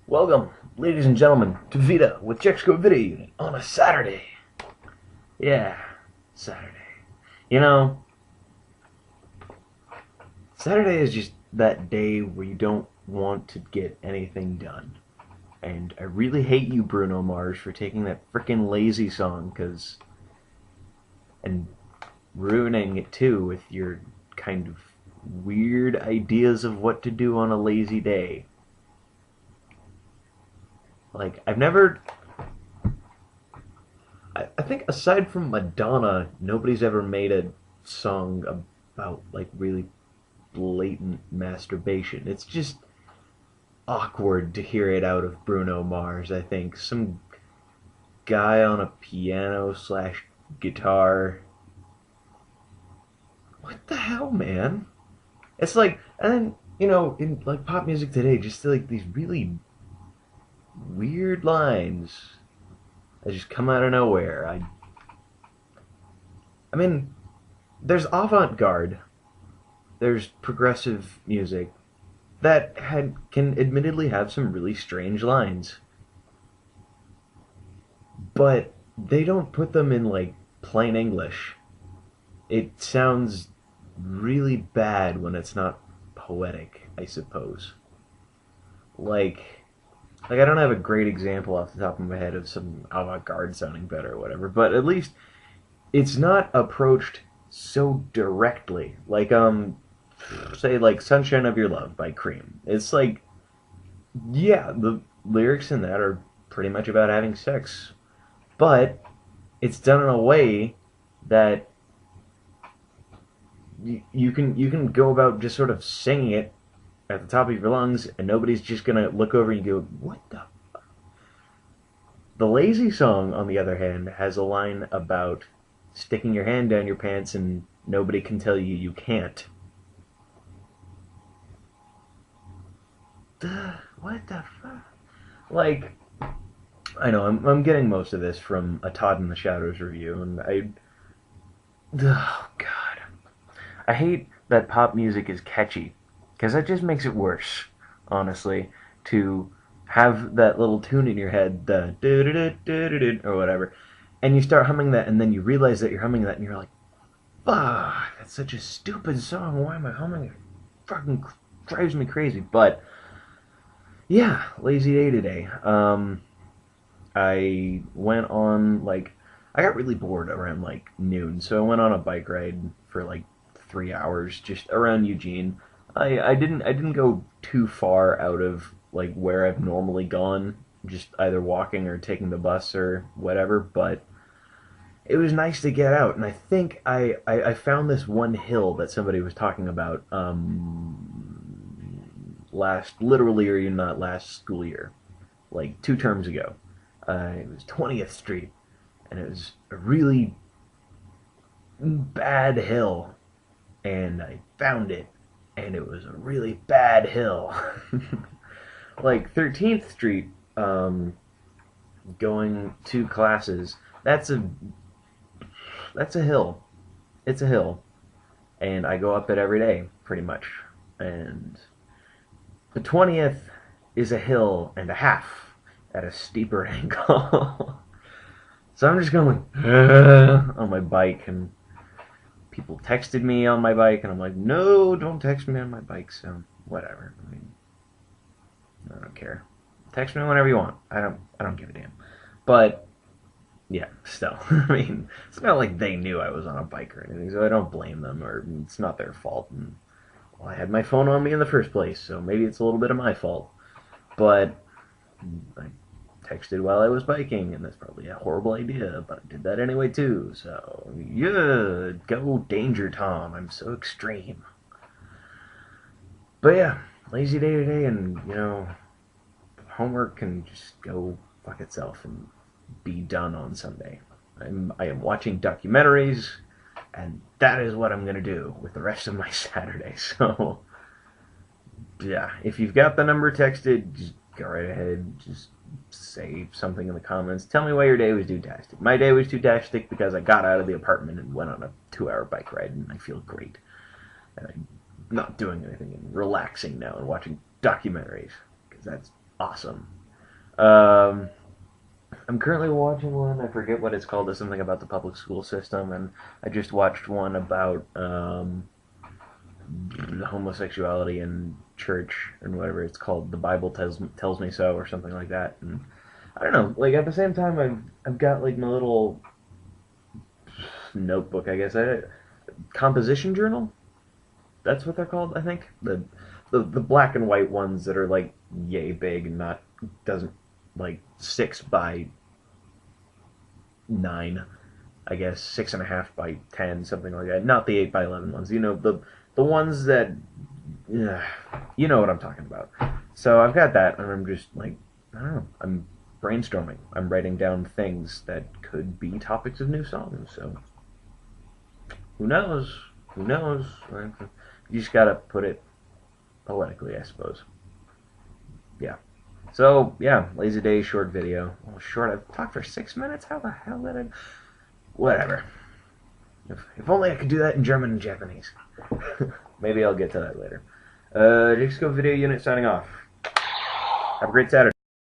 Welcome, ladies and gentlemen, to VEDA with JEXSCOvideoUnit on a Saturday. Yeah, Saturday. You know, Saturday is just that day where you don't want to get anything done. And I really hate you, Bruno Mars, for taking that frickin' lazy song, and ruining it too with your kind of weird ideas of what to do on a lazy day. Like, I think aside from Madonna, nobody's ever made a song about, like, really blatant masturbation. It's just awkward to hear it out of Bruno Mars, I think. Some guy on a piano slash guitar. What the hell, man? It's like, and then, in, like, pop music today, just, like, these really weird lines that just come out of nowhere. I mean, there's avant-garde, there's progressive music that can admittedly have some really strange lines, but they don't put them in, like, plain English. It sounds really bad when it's not poetic, I suppose. Like, I don't have a great example off the top of my head of some avant-garde sounding better or whatever, but at least it's not approached so directly. Like, say, like, Sunshine of Your Love by Cream. It's like, yeah, the lyrics in that are pretty much about having sex, but it's done in a way that you can go about just sort of singing it at the top of your lungs, and nobody's just gonna look over and go, what the fuck? The Lazy song, on the other hand, has a line about sticking your hand down your pants and nobody can tell you you can't. What the fuck? Like, I know, I'm getting most of this from a Todd in the Shadows review, and oh god. I hate that pop music is catchy, because that just makes it worse, honestly, to have that little tune in your head, the do-do-do-do-do-do, or whatever, and you start humming that, and then you realize that you're humming that, and you're like, fuck, that's such a stupid song, why am I humming it? It fucking drives me crazy. But yeah, lazy day today. I went on, like, I got really bored around, like, noon, so I went on a bike ride for, like, 3 hours, just around Eugene. I didn't go too far out of, like, where I've normally gone, just either walking or taking the bus or whatever, but it was nice to get out, and I think I found this one hill that somebody was talking about literally, or even not last school year, like 2 terms ago. It was 20th Street, and it was a really bad hill, and I found it, and it was a really bad hill. Like 13th Street, going to classes, that's a hill. It's a hill, and I go up it every day, pretty much. And the 20th is a hill and a half at a steeper angle. So I'm just going on my bike, and people texted me on my bike, and I'm like, no, don't text me on my bike, so whatever. I mean, I don't care. Text me whenever you want. I don't give a damn. But yeah, still, I mean, it's not like they knew I was on a bike or anything, so I don't blame them, or it's not their fault. And, well, I had my phone on me in the first place, so maybe it's a little bit of my fault. But I texted while I was biking, and that's probably a horrible idea, but I did that anyway too, so yeah, go Danger Tom, I'm so extreme. But yeah, lazy day today, and, homework can just go fuck itself and be done on Sunday. I am watching documentaries, and that is what I'm gonna do with the rest of my Saturday, so yeah, if you've got the number texted, just go right ahead, just say something in the comments. Tell me why your day was dootastic. My day was dootastic because I got out of the apartment and went on a 2-hour bike ride, and I feel great. And I'm not doing anything and relaxing now and watching documentaries, because that's awesome. Um, I'm currently watching one. I forget what it's called. It's something about the public school system, and I just watched one about homosexuality in church and whatever it's called. The Bible tells me so, or something like that. And I don't know. Like at the same time, I've got like my little notebook, I guess. Composition journal. That's what they're called, I think. The black and white ones that are like yay big and not doesn't like 6 by 9, I guess 6.5 by 10, something like that. Not the 8 by 11 ones. You know the ones that you know what I'm talking about. So I've got that, and I'm just like I don't know. I'm brainstorming. I'm writing down things that could be topics of new songs. So who knows? Who knows? You just gotta put it poetically, I suppose. Yeah. So, yeah, lazy day, short video. Oh, short, I've talked for 6 minutes? How the hell did I... Whatever. If only I could do that in German and Japanese. Maybe I'll get to that later. JEXSCOvideoUnit signing off. Have a great Saturday.